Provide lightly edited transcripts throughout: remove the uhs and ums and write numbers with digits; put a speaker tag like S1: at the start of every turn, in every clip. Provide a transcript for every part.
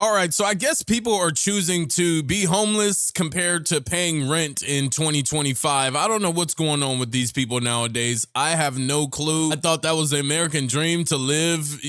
S1: All right, so I guess people are choosing to be homeless compared to paying rent in 2025. I don't know what's going on with these people nowadays. I have no clue. I thought that was the American dream, to live,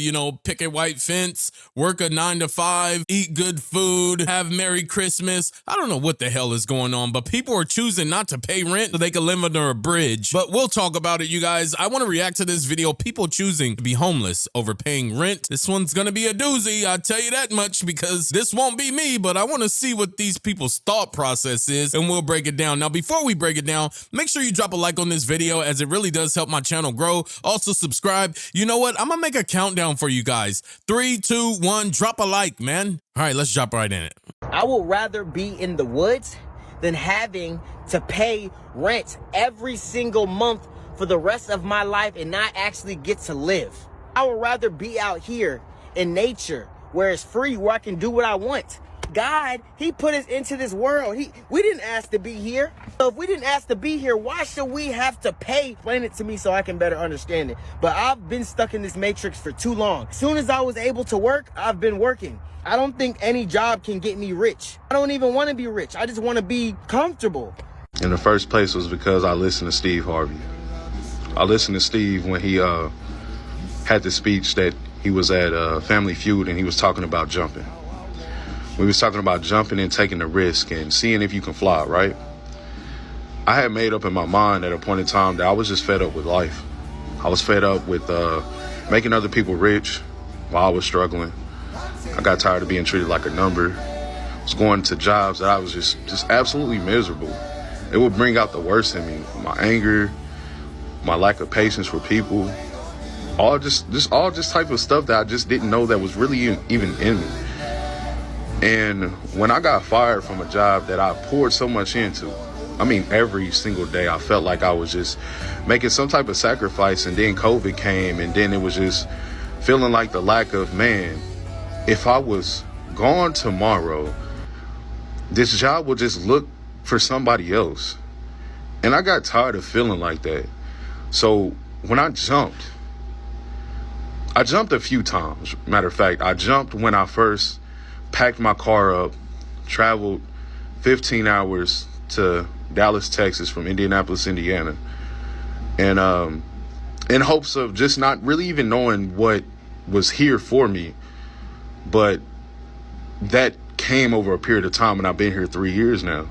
S1: pick a white fence, work a 9 to 5, eat good food, have Merry Christmas. I don't know what the hell is going on, but people are choosing not to pay rent so they can live under a bridge. But we'll talk about it, you guys. I want to react to this video. People choosing to be homeless over paying rent. This one's going to be a doozy. I'll tell you that much, because this won't be me, but I want to see what these people's thought process is, and we'll break it down. Now, before we break it down, make sure you drop a like on this video, as it really does help my channel grow. Also, subscribe. You know what? I'm going to make a countdown for you guys. 3, 2, 1, drop a like, man. All right, let's jump right in it.
S2: I would rather be in the woods than having to pay rent every single month for the rest of my life and not actually get to live. I would rather be out here in nature, where it's free, where I can do what I want. God, he put us into this world. We didn't ask to be here. So if we didn't ask to be here, why should we have to pay? Explain it to me so I can better understand it. But I've been stuck in this matrix for too long. As soon as I was able to work, I've been working. I don't think any job can get me rich. I don't even want to be rich. I just want to be comfortable.
S3: In the first place was because I listened to Steve Harvey. I listened to Steve when he had the speech that he was at Family Feud, and he was talking about jumping. We was talking about jumping and taking the risk and seeing if you can fly, right? I had made up in my mind at a point in time that I was just fed up with life. I was fed up with making other people rich while I was struggling. I got tired of being treated like a number. I was going to jobs that I was just absolutely miserable. It would bring out the worst in me, my anger, my lack of patience for people. All just type of stuff that I just didn't know that was really even in me. And when I got fired from a job that I poured so much into, I mean, every single day I felt like I was just making some type of sacrifice, and then COVID came, and then it was just feeling like the lack of, man, if I was gone tomorrow, this job would just look for somebody else. And I got tired of feeling like that. So when I jumped a few times. Matter of fact, I jumped when I first packed my car up, traveled 15 hours to Dallas, Texas from Indianapolis, Indiana. And in hopes of just not really even knowing what was here for me. But that came over a period of time, and I've been here 3 years now.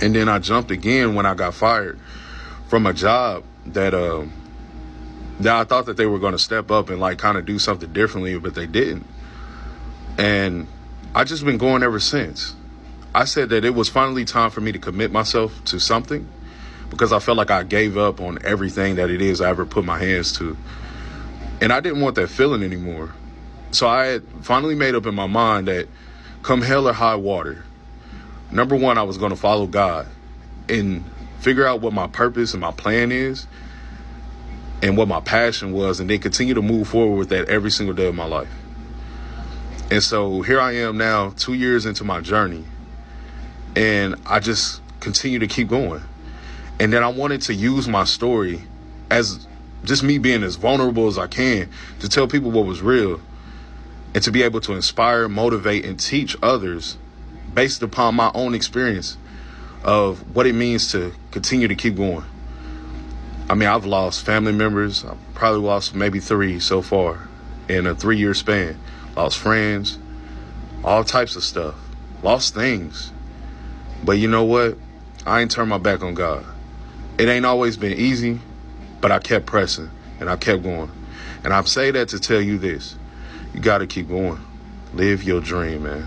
S3: And then I jumped again when I got fired from a job that I thought that they were going to step up and like kind of do something differently, but they didn't. And I just been going ever since. I said that it was finally time for me to commit myself to something, because I felt like I gave up on everything that it is I ever put my hands to. And I didn't want that feeling anymore. So I had finally made up in my mind that come hell or high water, number one, I was going to follow God and figure out what my purpose and my plan is and what my passion was, and then continue to move forward with that every single day of my life. And so here I am now, 2 years into my journey, and I just continue to keep going. And then I wanted to use my story as just me being as vulnerable as I can to tell people what was real, and to be able to inspire, motivate, and teach others based upon my own experience of what it means to continue to keep going. I mean, I've lost family members. I've probably lost maybe 3 so far in a 3-year span. Lost friends, all types of stuff, lost things. But you know what? I ain't turned my back on God. It ain't always been easy, but I kept pressing and I kept going. And I'm saying that to tell you this: you got to keep going. Live your dream, man.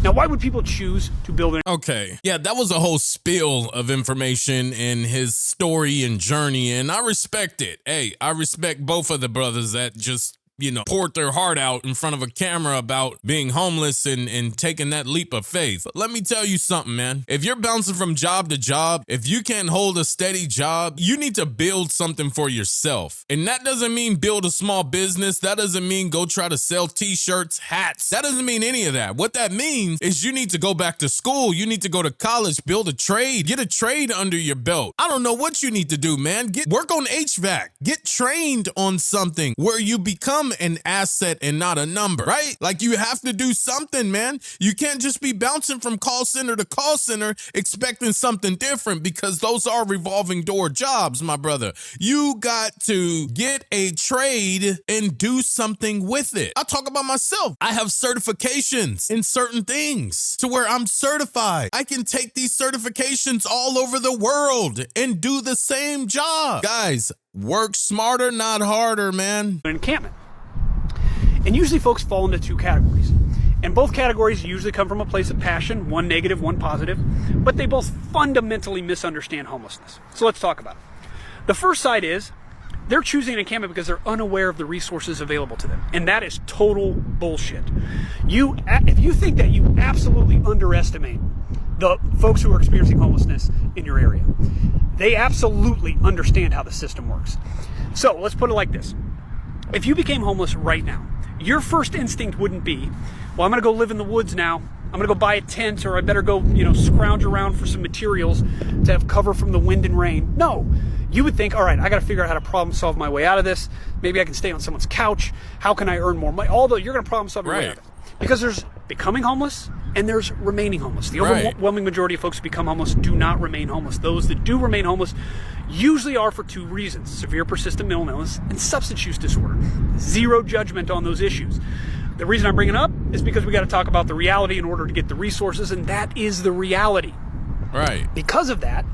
S4: Now, why would people choose to build an...
S1: Okay, yeah, that was a whole spill of information in his story and journey, and I respect it. Hey, I respect both of the brothers that just, poured their heart out in front of a camera about being homeless and taking that leap of faith. But let me tell you something, man. If you're bouncing from job to job, if you can't hold a steady job, you need to build something for yourself. And that doesn't mean build a small business. That doesn't mean go try to sell t-shirts, hats. That doesn't mean any of that. What that means is you need to go back to school. You need to go to college, build a trade, get a trade under your belt. I don't know what you need to do, man. Work on HVAC. Get trained on something where you become become an asset and not a number, right? Like you have to do something, man. You can't just be bouncing from call center to call center expecting something different, because those are revolving door jobs, my brother. You got to get a trade and do something with it. I'll talk about myself. I have certifications in certain things to where I'm certified. I can take these certifications all over the world and do the same job. Guys, work smarter, not harder, man.
S4: An encampment. And usually folks fall into two categories. And both categories usually come from a place of passion, one negative, one positive, but they both fundamentally misunderstand homelessness. So let's talk about it. The first side is they're choosing an encampment because they're unaware of the resources available to them. And that is total bullshit. If you think that, you absolutely underestimate the folks who are experiencing homelessness in your area. They absolutely understand how the system works. So let's put it like this. If you became homeless right now, your first instinct wouldn't be, well, I'm gonna go live in the woods now. I'm gonna go buy a tent, or I better go, scrounge around for some materials to have cover from the wind and rain. No, you would think, all right, I gotta figure out how to problem solve my way out of this. Maybe I can stay on someone's couch. How can I earn more money? Although you're gonna problem solve your way out of it. Because there's becoming homeless and there's remaining homeless. The overwhelming majority of folks who become homeless do not remain homeless. Those that do remain homeless usually are for two reasons: severe persistent mental illness and substance use disorder. Zero judgment on those issues. The reason I'm bringing it up is because we got to talk about the reality in order to get the resources, and that is the reality.
S1: Right.
S4: Because of that,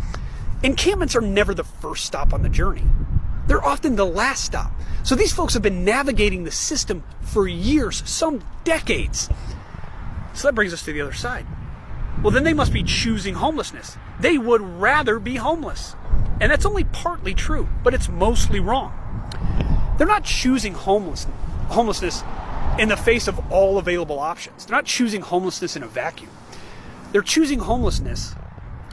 S4: encampments are never the first stop on the journey. They're often the last stop. So these folks have been navigating the system for years, some decades. So that brings us to the other side. Well, then they must be choosing homelessness. They would rather be homeless. And that's only partly true, but it's mostly wrong. They're not choosing homelessness in the face of all available options. They're not choosing homelessness in a vacuum. They're choosing homelessness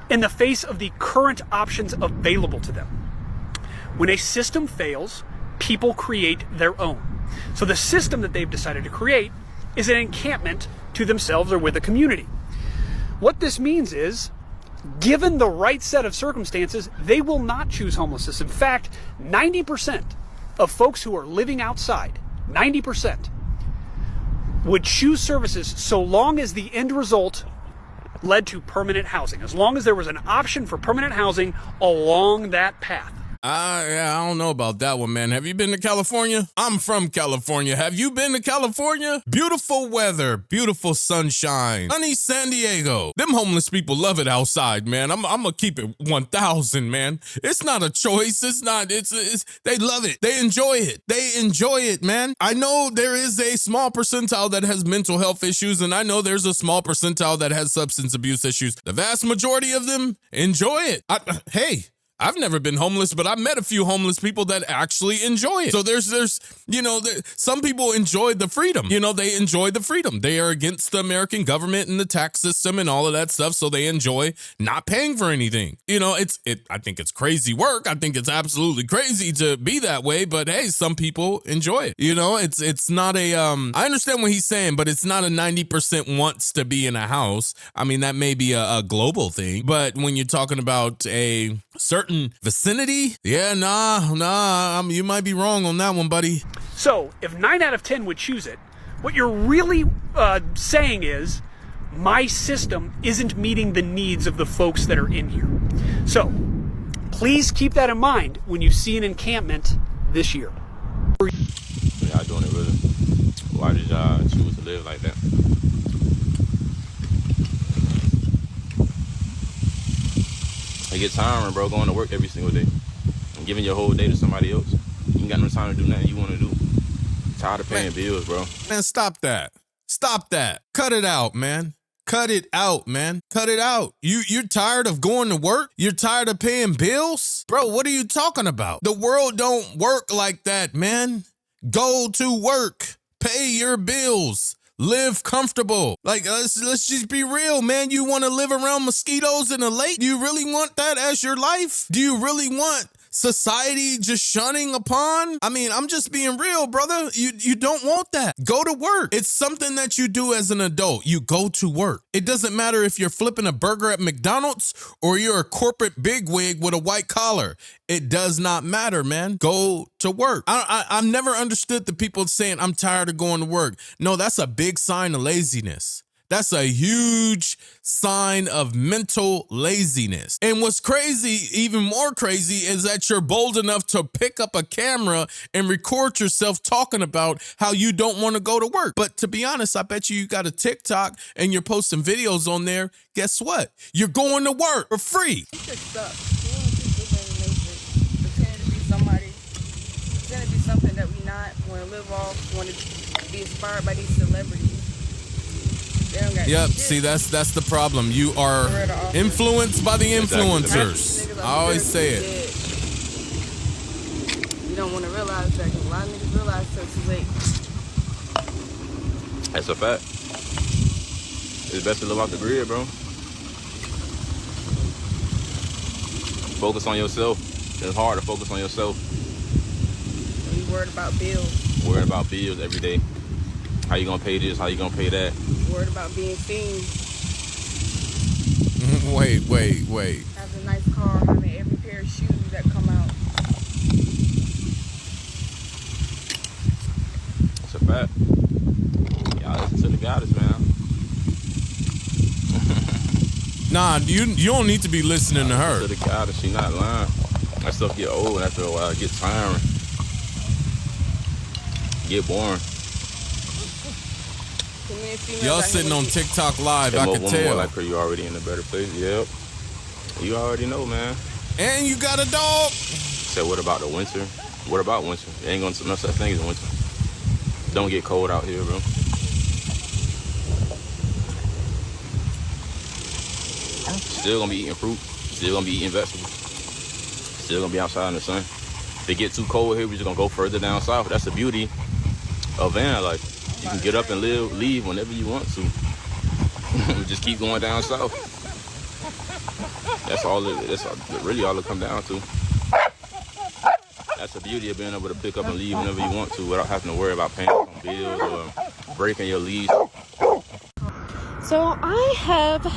S4: in the face of the current options available to them. When a system fails, people create their own. So the system that they've decided to create is an encampment to themselves or with a community. What this means is, given the right set of circumstances, they will not choose homelessness. In fact, 90% of folks who are living outside, 90%, would choose services so long as the end result led to permanent housing, as long as there was an option for permanent housing along that path.
S1: Yeah, I don't know about that one, man. Have you been to California? I'm from California. Have you been to California? Beautiful weather, beautiful sunshine, sunny San Diego. Them homeless people love it outside, man. I'm gonna keep it 1,000, man. It's not a choice. They love it. They enjoy it. They enjoy it, man. I know there is a small percentile that has mental health issues, and I know there's a small percentile that has substance abuse issues. The vast majority of them enjoy it. Hey, I've never been homeless, but I've met a few homeless people that actually enjoy it. So there's some people enjoy the freedom. They enjoy the freedom. They are against the American government and the tax system and all of that stuff, so they enjoy not paying for anything. I think it's crazy work. I think it's absolutely crazy to be that way, but hey, some people enjoy it. It's not a I understand what he's saying, but it's not a 90% wants to be in a house. I mean, that may be a global thing, but when you're talking about a certain vicinity, you might be wrong on that one, buddy.
S4: So if 9 out of 10 would choose it, what you're really saying is, my system isn't meeting the needs of the folks that are in here. So please keep that in mind when you see an encampment this year.
S5: Y'all doing it really? Why did y'all choose to live like that? It gets tiring, bro, going to work every single day and giving your whole day to somebody else. You ain't got no time to do nothing you want to do. Tired of paying bills, bro.
S1: Man, stop that. Stop that. Cut it out, man. Cut it out, man. Cut it out. You're tired of going to work? You're tired of paying bills? Bro, what are you talking about? The world don't work like that, man. Go to work. Pay your bills. Live comfortable. Like, let's just be real, man. You want to live around mosquitoes in a lake? Do you really want that as your life? Do you really want society just shunning upon? I mean, I'm just being real, brother. You don't want that. Go to work. It's something that you do as an adult. You go to work. It doesn't matter if you're flipping a burger at McDonald's or you're a corporate bigwig with a white collar. It does not matter, man. Go to work. I've never understood the people saying, I'm tired of going to work. No, that's a big sign of laziness. That's a huge sign of mental laziness. And what's crazy, even more crazy, is that you're bold enough to pick up a camera and record yourself talking about how you don't want to go to work. But to be honest, I bet you got a TikTok and you're posting videos on there. Guess what? You're going to work for free.
S6: It just sucks. We want to keep living in the matrix, pretend to be somebody, pretend to be something that we not, want to live off, want to be inspired by these celebrities.
S1: Yep, see, that's the problem. You are influenced by the influencers. I always say it.
S6: You don't want to realize that, because a lot of niggas realize so too late.
S5: That's a fact. It's best to live off the grid, bro. Focus on yourself. It's hard to focus on yourself.
S6: You worried about bills.
S5: Worried about bills every day. How you gonna pay this? How you gonna pay that?
S6: Worried about being seen.
S1: Wait.
S6: Having a nice car, having every pair of shoes that come out.
S5: That's a fact. Y'all listen to the goddess, man.
S1: Nah, you don't need to be listening to her.
S5: To the goddess, she not lying. That stuff get old after a while. It get tiring. Get boring.
S1: Y'all sitting on TikTok live, I can tell.
S5: Like her, you already in a better place. Yep. You already know, man.
S1: And you got a dog.
S5: Said, what about the winter? What about winter? There ain't gonna no such thing as winter. Don't get cold out here, bro. Still gonna be eating fruit. Still gonna be eating vegetables. Still gonna be outside in the sun. If it get too cold here, we just gonna go further down south. That's the beauty of van life. You can get up and leave whenever you want to. Just keep going down south. That's really all it come down to. That's the beauty of being able to pick up and leave whenever you want to without having to worry about paying some bills or breaking your lease.
S7: So I have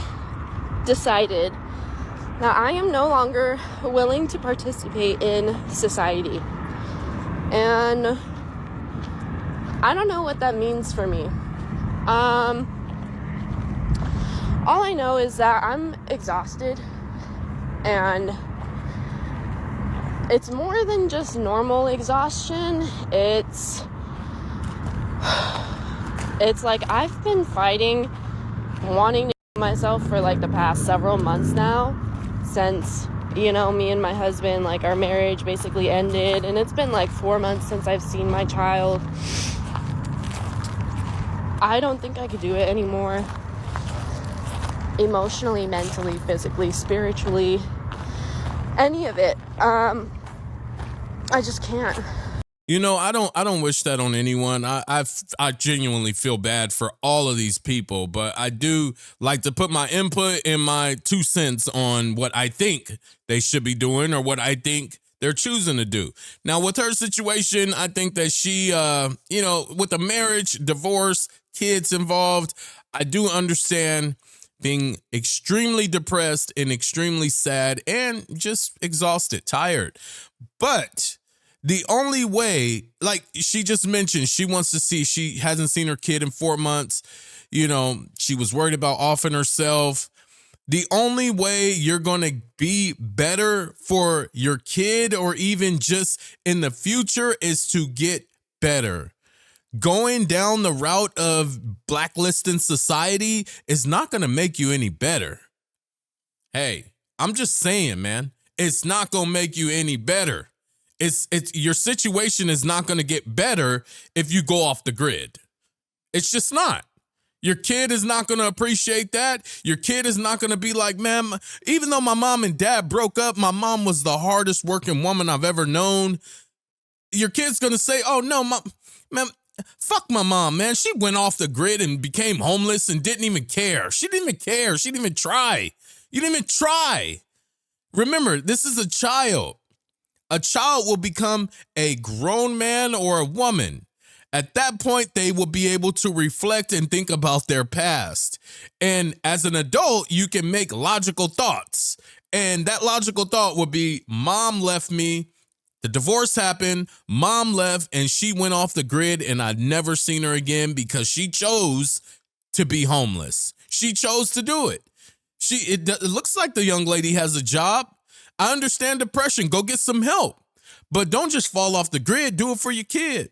S7: decided that I am no longer willing to participate in society. And I don't know what that means for me. All I know is that I'm exhausted, and it's more than just normal exhaustion. It's like I've been fighting, wanting to kill myself for like the past several months now, since, you know, me and my husband, like, our marriage basically ended, and it's been like 4 months since I've seen my child. I don't think I could do it anymore. Emotionally, mentally, physically, spiritually, any of it. I just can't.
S1: You know, I don't wish that on anyone. I genuinely feel bad for all of these people, but I do like to put my input and my 2 cents on what I think they should be doing or what I think they're choosing to do. Now, with her situation, I think that she, you know, with the marriage, divorce, kids involved, I do understand being extremely depressed and extremely sad and just exhausted, tired. But the only way, like she just mentioned, she wants to see, she hasn't seen her kid in 4 months. You know, she was worried about offing herself. The only way you're going to be better for your kid or even just in the future is to get better. Going down the route of blacklisting society is not going to make you any better. Hey, I'm just saying, man, it's not going to make you any better. It's your situation is not going to get better if you go off the grid. It's just not. Your kid is not going to appreciate that. Your kid is not going to be like, man, even though my mom and dad broke up, my mom was the hardest working woman I've ever known. Your kid's going to say, oh, no, man, fuck my mom, man. She went off the grid and became homeless and didn't even care. She didn't even care. She didn't even try. You didn't even try. Remember, this is a child. A child will become a grown man or a woman. At that point, they will be able to reflect and think about their past. And as an adult, you can make logical thoughts. And that logical thought would be, mom left me, the divorce happened, mom left, and she went off the grid, and I'd never seen her again because she chose to be homeless. She chose to do it. It looks like the young lady has a job. I understand depression. Go get some help. But don't just fall off the grid. Do it for your kid.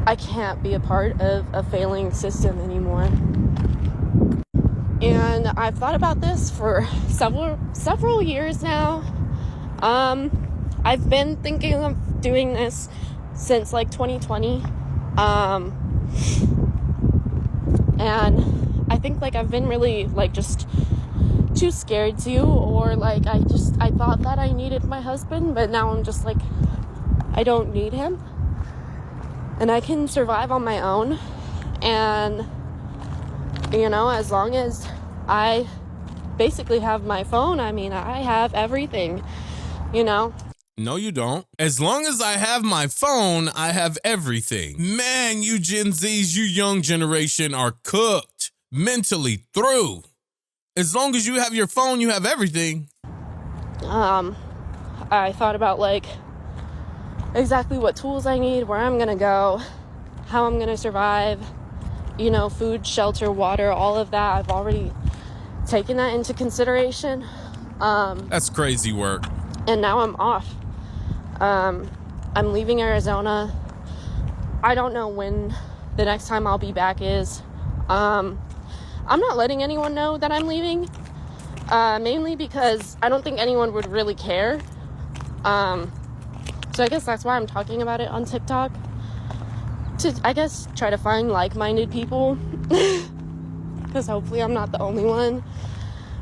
S7: I can't be a part of a failing system anymore. And I've thought about this for several years now. I've been thinking of doing this since like 2020. And I think like I've been really like just too scared to, or like I thought that I needed my husband, but now I'm just like, I don't need him. And I can survive on my own. And, you know, as long as I basically have my phone, I mean, I have everything, you know?
S1: No, you don't. As long as I have my phone, I have everything. Man, you Gen Zs, you young generation are cooked mentally through. As long as you have your phone, you have everything.
S7: I thought about like exactly what tools I need, where I'm gonna go, how I'm gonna survive, you know, food, shelter, water, all of that. I've already taken that into consideration.
S1: That's crazy work.
S7: And now I'm off. I'm leaving Arizona. I don't know when the next time I'll be back is. I'm not letting anyone know that I'm leaving, mainly because I don't think anyone would really care. So I guess that's why I'm talking about it on TikTok, to, I guess, try to find like-minded people, because hopefully I'm not the only one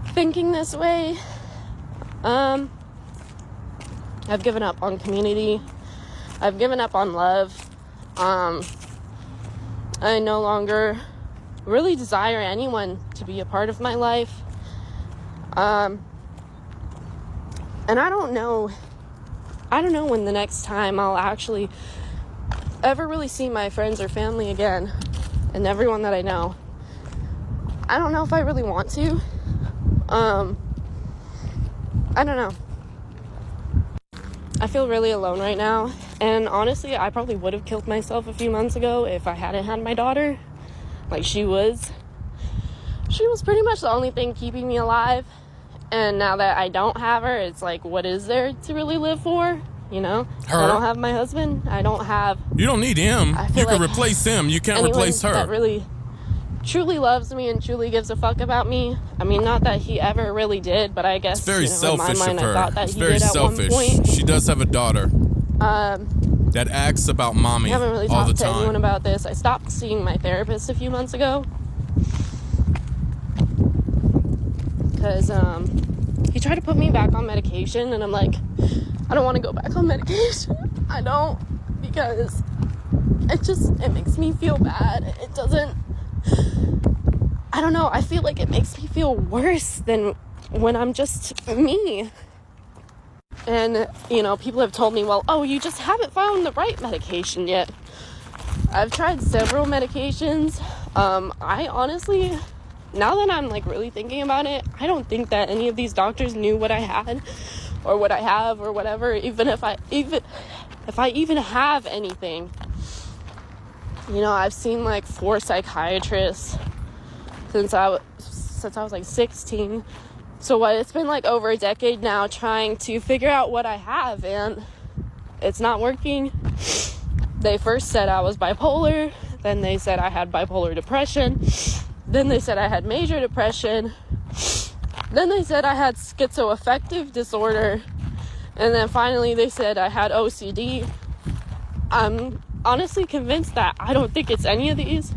S7: thinking this way. I've given up on community. I've given up on love. I no longer really desire anyone to be a part of my life. And I don't know when the next time I'll actually ever really see my friends or family again, and everyone that I know. I don't know if I really want to. I don't know. I feel really alone right now, and honestly, I probably would have killed myself a few months ago if I hadn't had my daughter. Like, she was pretty much the only thing keeping me alive. And now that I don't have her, it's like, what is there to really live for? You know?
S1: Her.
S7: I don't have my husband. I don't have...
S1: You don't need him. You can
S7: like
S1: replace him. You can't replace her.
S7: That really truly loves me and truly gives a fuck about me. I mean, not that he ever really did, but I guess,
S1: it's very selfish
S7: in my mind,
S1: of her.
S7: I thought that
S1: it's
S7: he
S1: very
S7: did
S1: selfish.
S7: At one point.
S1: She does have a daughter that asks about mommy
S7: I haven't really
S1: all the
S7: talked to
S1: time.
S7: anyone about this. I stopped seeing my therapist a few months ago because he tried to put me back on medication, and I'm like, I don't want to go back on medication. I don't, because it makes me feel bad. It doesn't, I don't know, I feel like it makes me feel worse than when I'm just me. And, you know, people have told me, well, oh, you just haven't found the right medication yet. I've tried several medications. I honestly, now that I'm like really thinking about it, I don't think that any of these doctors knew what I had or what I have or whatever, even if I even have anything. You know, I've seen like 4 psychiatrists since I was like 16. So what, it's been like over a decade now trying to figure out what I have, and it's not working. They first said I was bipolar, then they said I had bipolar depression, then they said I had major depression, then they said I had schizoaffective disorder, and then finally they said I had OCD. I'm honestly convinced that I don't think it's any of these.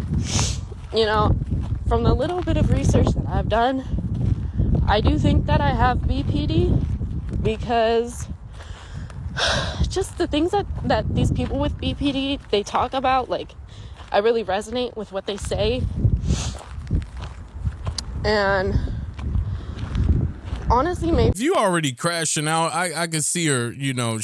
S7: You know, from the little bit of research that I've done, I do think that I have BPD, because just the things that these people with BPD, they talk about, like, I really resonate with what they say. And honestly, maybe
S1: If you already crashing out, I can see her, you know,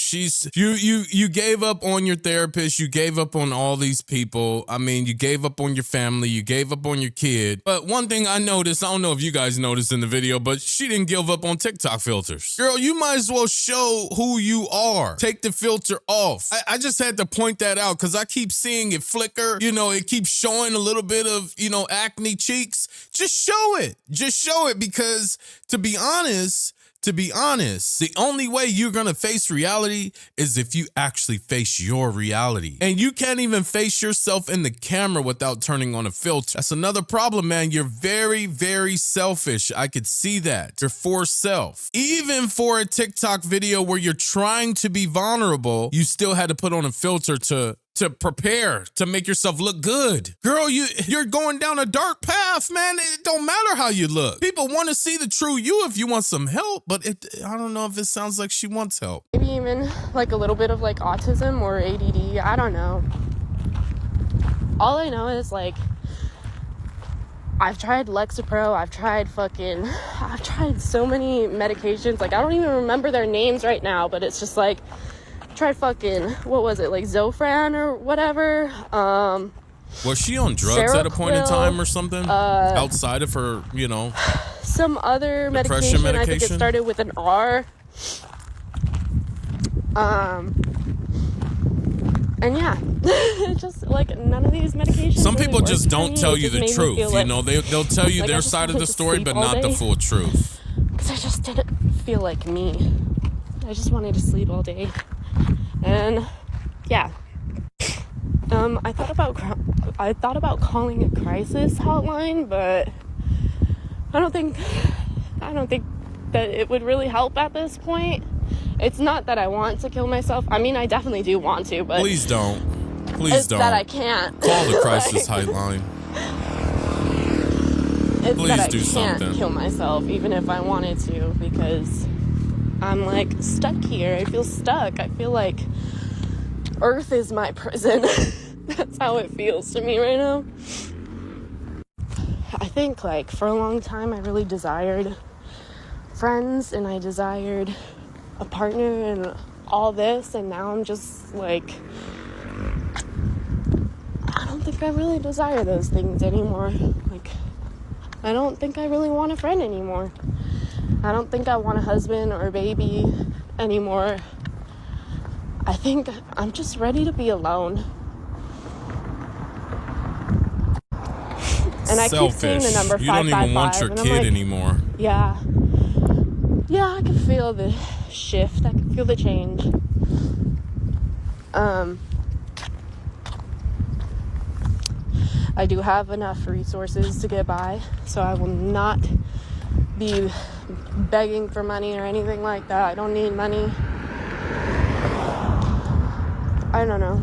S1: you gave up on your therapist, you gave up on all these people. I mean, you gave up on your family, you gave up on your kid. But one thing I noticed, I don't know if you guys noticed in the video, but she didn't give up on TikTok filters. Girl, you might as well show who you are. Take the filter off. I just had to point that out because I keep seeing it flicker. You know, it keeps showing a little bit of, you know, acne cheeks. Just show it. Just show it, because to be honest, the only way you're going to face reality is if you actually face your reality. And you can't even face yourself in the camera without turning on a filter. That's another problem, man. You're very, very selfish. I could see that. You're for self. Even for a TikTok video where you're trying to be vulnerable, you still had to put on a filter to prepare, to make yourself look good. Girl, you're going down a dark path, man. It don't matter how you look. People want to see the true you if you want some help, but I don't know if it sounds like she wants help.
S7: maybe even like a little bit of like autism or ADD. I don't know. All I know is like I've tried Lexapro, I've tried so many medications. Like I don't even remember their names right now, but it's just like tried fucking, what was it, like Zofran or whatever.
S1: Was she on drugs at a point in time or something? Outside of her, you know,
S7: some other medication. I think it started with an R. And yeah, just like none of these medications.
S1: Some people
S7: really
S1: just don't tell you the truth. You
S7: like,
S1: know, they'll tell you
S7: like
S1: their side of the story, but not the full truth.
S7: Because I just didn't feel like me. I just wanted to sleep all day. And yeah, I thought about calling a crisis hotline, but I don't think that it would really help at this point. It's not that I want to kill myself. I mean, I definitely do want to, but
S1: please don't. Please
S7: it's
S1: don't.
S7: that I can't.
S1: Call the crisis hotline.
S7: It's
S1: Please
S7: that I
S1: do
S7: can't
S1: something.
S7: kill myself, even if I wanted to, because I'm like stuck here. I feel stuck. I feel like Earth is my prison. That's how it feels to me right now. I think like for a long time I really desired friends and I desired a partner and all this, and now I'm just like, I don't think I really desire those things anymore. Like, I don't think I really want a friend anymore. I don't think I want a husband or a baby anymore. I think I'm just ready to be alone. And I keep seeing the number 555.
S1: You don't even want your kid anymore.
S7: Yeah. Yeah, I can feel the shift. I can feel the change. I do have enough resources to get by, so I will not be begging for money or anything like that. I don't need money. I don't know.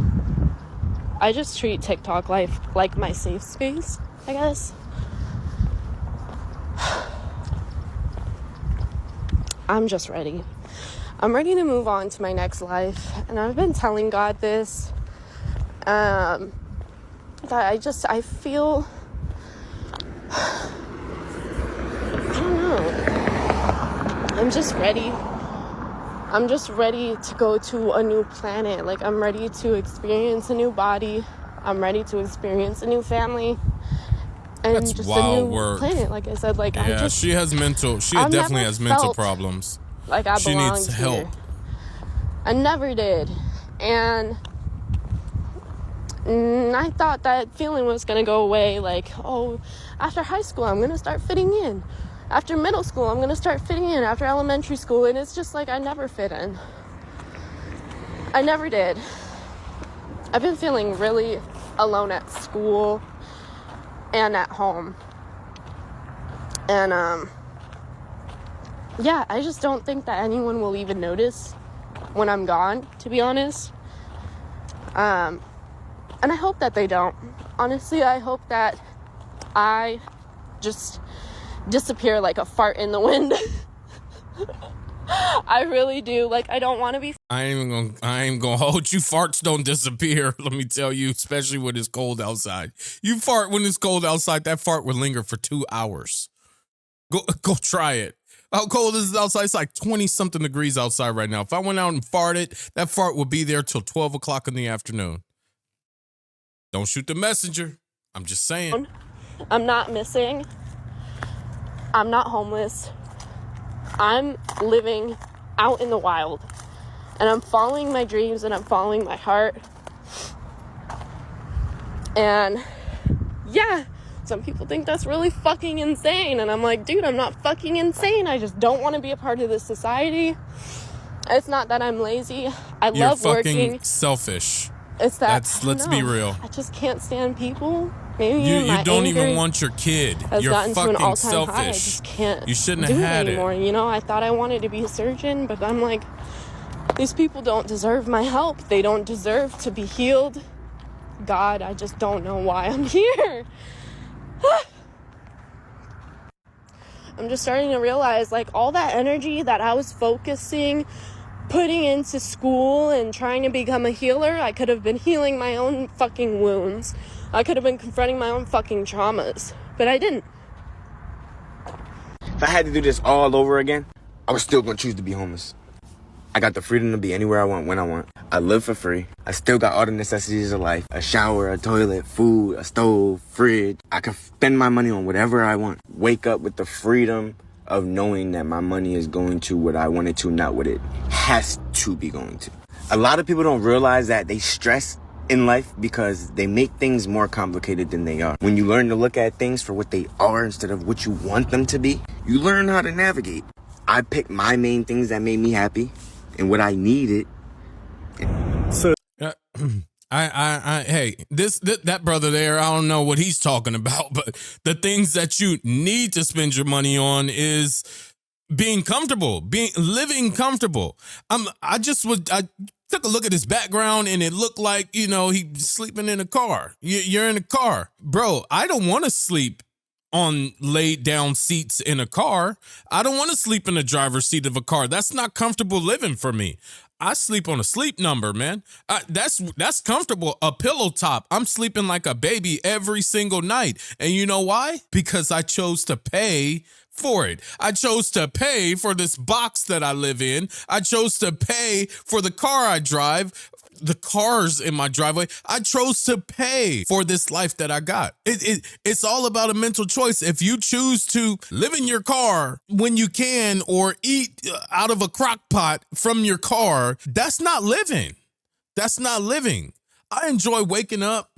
S7: I just treat TikTok life like my safe space, I guess. I'm just ready. I'm ready to move on to my next life. And I've been telling God this. That I feel, I don't know. I'm just ready. I'm just ready to go to a new planet. Like, I'm ready to experience a new body. I'm ready to experience a new family. And
S1: that's
S7: just
S1: wild
S7: a new
S1: work.
S7: planet. Like I said, like,
S1: yeah, she definitely has mental problems.
S7: Like I
S1: she needs help.
S7: Here. I never did. And I thought that feeling was going to go away. Like, oh, after high school, I'm going to start fitting in. After middle school, I'm going to start fitting in. After elementary school. And it's just like I never fit in. I never did. I've been feeling really alone at school and at home. And, yeah, I just don't think that anyone will even notice when I'm gone, to be honest. And I hope that they don't. Honestly, I hope that I just disappear like a fart in the wind. I really do. Like, I don't want to be.
S1: I ain't gonna hold you. Farts don't disappear. Let me tell you, especially when it's cold outside. You fart when it's cold outside, that fart will linger for 2 hours. Go try it. How cold is it outside? It's like 20-something degrees outside right now. If I went out and farted, that fart would be there till 12 o'clock in the afternoon. Don't shoot the messenger. I'm just saying.
S7: I'm not missing. I'm not homeless. I'm living out in the wild. And I'm following my dreams and I'm following my heart. And yeah, some people think that's really fucking insane. And I'm like, dude, I'm not fucking insane. I just don't want to be a part of this society. It's not that I'm lazy. You're love working.
S1: You're fucking selfish.
S7: It's that,
S1: let's be real.
S7: I just can't stand people. Maybe
S1: you don't even want your kid. You're fucking selfish.
S7: High. I just can't.
S1: You shouldn't have had it
S7: anymore. You know, I thought I wanted to be a surgeon, but I'm like, these people don't deserve my help. They don't deserve to be healed. God, I just don't know why I'm here. I'm just starting to realize, like, all that energy that I was putting into school and trying to become a healer, I could have been healing my own fucking wounds. I could have been confronting my own fucking traumas, but I didn't.
S2: If I had to do this all over again, I was still gonna choose to be homeless. I got the freedom to be anywhere I want, when I want. I live for free. I still got all the necessities of life. A shower, a toilet, food, a stove, fridge. I can spend my money on whatever I want. Wake up with the freedom of knowing that my money is going to what I want it to, not what it has to be going to. A lot of people don't realize that they stress in life because they make things more complicated than they are. When you learn to look at things for what they are instead of what you want them to be, you learn how to navigate. I picked my main things that made me happy and what I needed.
S1: So hey, that brother there, I don't know what he's talking about, but the things that you need to spend your money on is being comfortable, living comfortable. I took a look at his background and it looked like, you know, he's sleeping in a car. You're in a car. Bro, I don't want to sleep on laid down seats in a car. I don't want to sleep in the driver's seat of a car. That's not comfortable living for me. I sleep on a sleep number, man. That's comfortable. A pillow top. I'm sleeping like a baby every single night. And you know why? Because I chose to pay for it. I chose to pay for this box that I live in. I chose to pay for the car I drive, the cars in my driveway. I chose to pay for this life that I got. It's all about a mental choice. If you choose to live in your car when you can or eat out of a crock pot from your car, that's not living. That's not living. I enjoy waking up,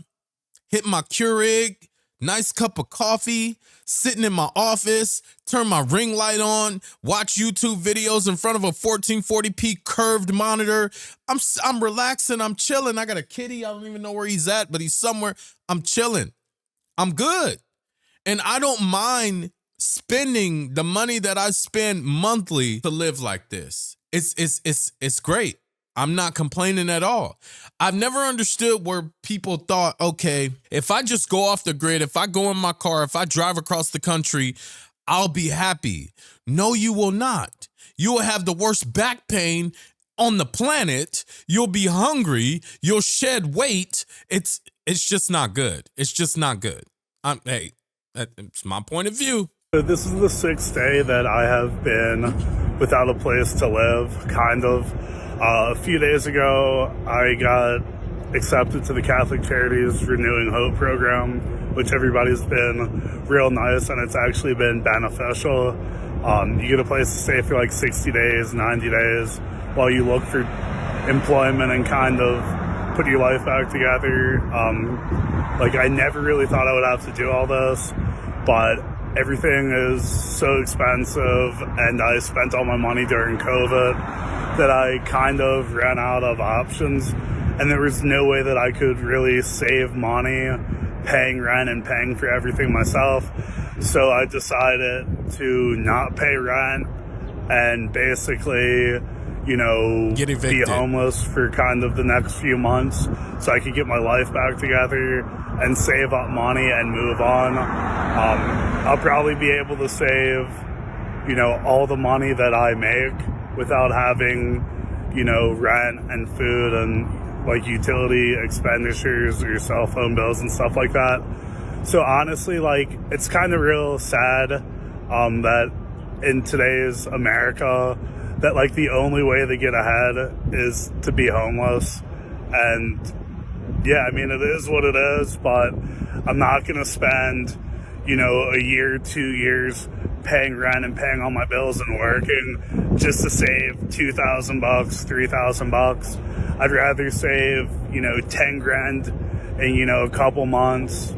S1: hit my Keurig, nice cup of coffee, sitting in my office, turn my ring light on, watch YouTube videos in front of a 1440p curved monitor. I'm relaxing, I'm chilling. I got a kitty, I don't even know where he's at, but he's somewhere. I'm chilling. I'm good. And I don't mind spending the money that I spend monthly to live like this. It's great. I'm not complaining at all. I've never understood where people thought, okay, if I just go off the grid, if I go in my car, if I drive across the country, I'll be happy. No, you will not. You will have the worst back pain on the planet. You'll be hungry. You'll shed weight. It's just not good. It's just not good. Hey, it's my point of view.
S8: So this is the 6th day that I have been without a place to live, kind of. A few days ago, I got accepted to the Catholic Charities Renewing Hope program, which everybody's been real nice, and it's actually been beneficial. You get a place to stay for like 60 days, 90 days, while you look for employment and kind of put your life back together. Like, I never really thought I would have to do all this, but everything is so expensive, and I spent all my money during COVID that I kind of ran out of options, and there was no way that I could really save money paying rent and paying for everything myself. So I decided to not pay rent and basically, you know, be homeless for kind of the next few months so I could get my life back together and save up money and move on. I'll probably be able to save, you know, all the money that I make without having, you know, rent and food and like utility expenditures or cell phone bills and stuff like that. So honestly, like, it's kind of real sad that, in today's America that like the only way to get ahead is to be homeless. And yeah, I mean, it is what it is, but I'm not going to spend, you know, a year, 2 years paying rent and paying all my bills and working just to save $2,000, $3,000. I'd rather save, you know, 10 grand in, you know, a couple months.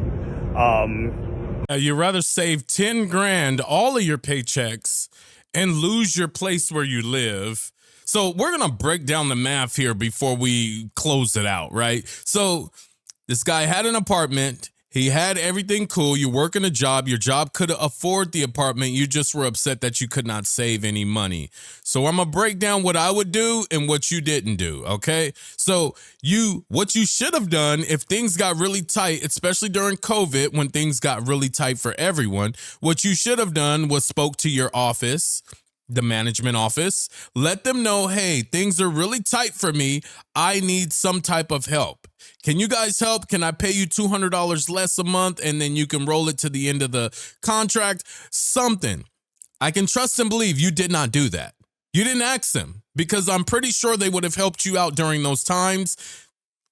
S1: You'd rather save 10 grand, all of your paychecks, and lose your place where you live. So we're going to break down the math here before we close it out, right? So this guy had an apartment. He had everything cool. You work in a job. Your job could afford the apartment. You just were upset that you could not save any money. So I'm going to break down what I would do and what you didn't do, okay? So what you should have done if things got really tight, especially during COVID when things got really tight for everyone, what you should have done was spoke to your office, the management office, let them know, hey, things are really tight for me. I need some type of help. Can you guys help? Can I pay you $200 less a month and then you can roll it to the end of the contract? Something. I can trust and believe you did not do that. You didn't ask them because I'm pretty sure they would have helped you out during those times.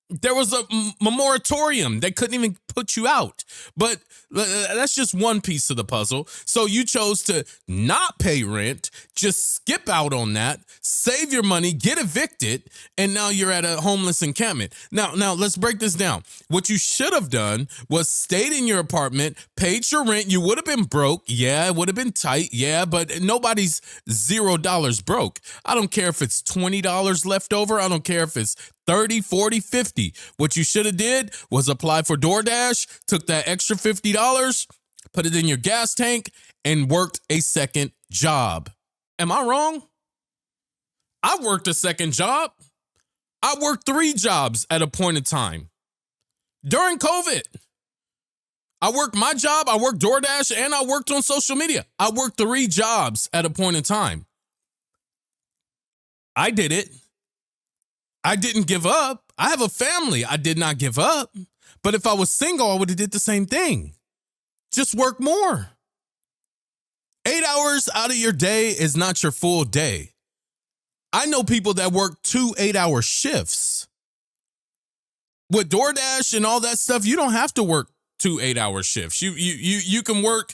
S1: There was a moratorium. They couldn't even put you out. But that's just one piece of the puzzle. So you chose to not pay rent, just skip out on that, save your money, get evicted, and now you're at a homeless encampment. Now let's break this down. What you should have done was stayed in your apartment, paid your rent. You would have been broke. Yeah, it would have been tight. Yeah, but nobody's $0 broke. I don't care if it's $20 left over. I don't care if it's 30, 40, 50. What you should have did was apply for DoorDash, took that extra $50, put it in your gas tank, and worked a second job. Am I wrong? I worked a second job. I worked 3 jobs at a point in time. During COVID, I worked my job, I worked DoorDash, and I worked on social media. I worked 3 jobs at a point in time. I did it. I didn't give up. I have a family. I did not give up. But if I was single, I would have did the same thing. Just work more. 8 hours out of your day is not your full day. I know people that work 2 8-hour shifts. With DoorDash and all that stuff, you don't have to work 2 8-hour shifts. You can work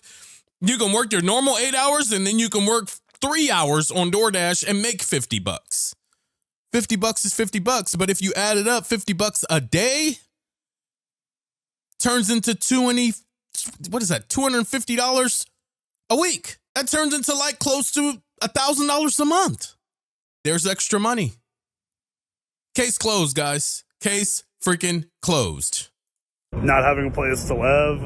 S1: your normal 8 hours and then you can work 3 hours on DoorDash and make $50. $50 is $50, but if you add it up, $50 a day turns into $250 a week. That turns into like close to $1,000 a month. There's extra money. Case closed, guys. Case freaking closed.
S8: Not having a place to live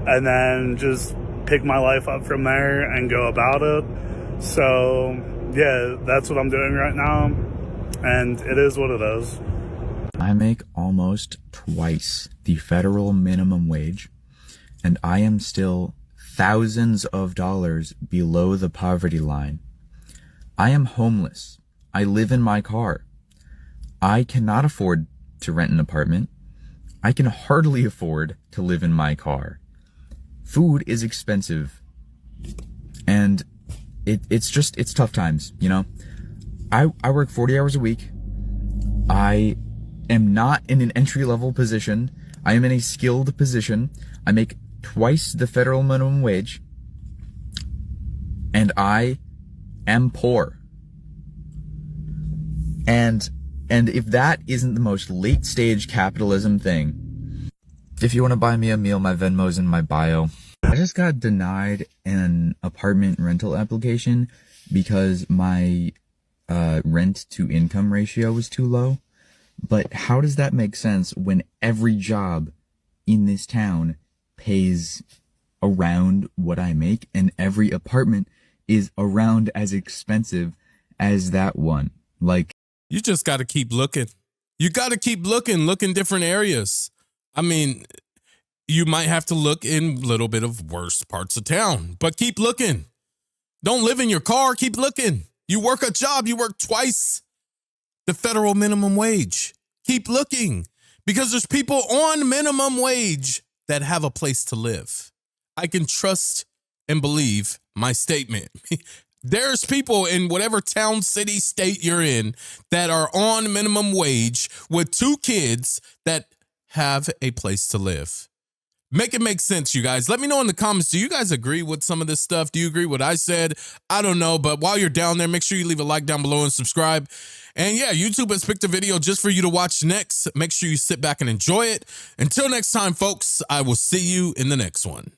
S8: and then just pick my life up from there and go about it. So yeah, that's what I'm doing right now. And it is what it is.
S9: I make almost twice the federal minimum wage, and I am still thousands of dollars below the poverty line. I am homeless. I live in my car. I cannot afford to rent an apartment. I can hardly afford to live in my car. Food is expensive. And it's tough times, you know? I work 40 hours a week. I am not in an entry-level position. I am in a skilled position. I make twice the federal minimum wage. And I am poor. And if that isn't the most late-stage capitalism thing, if you want to buy me a meal, my Venmo's in my bio. I just got denied an apartment rental application because my rent to income ratio was too low. But how does that make sense when every job in this town pays around what I make and every apartment is around as expensive as that one? Like,
S1: you just got to keep looking. You got to keep looking, look in different areas. I mean, you might have to look in a little bit of worse parts of town, but keep looking. Don't live in your car. Keep looking. You work a job. You work twice the federal minimum wage. Keep looking because there's people on minimum wage that have a place to live. I can trust and believe my statement. There's people in whatever town, city, state you're in that are on minimum wage with 2 kids that have a place to live. Make it make sense, you guys. Let me know in the comments. Do you guys agree with some of this stuff? Do you agree with what I said? I don't know, but while you're down there, make sure you leave a like down below and subscribe. And yeah, YouTube has picked a video just for you to watch next. Make sure you sit back and enjoy it. Until next time, folks, I will see you in the next one.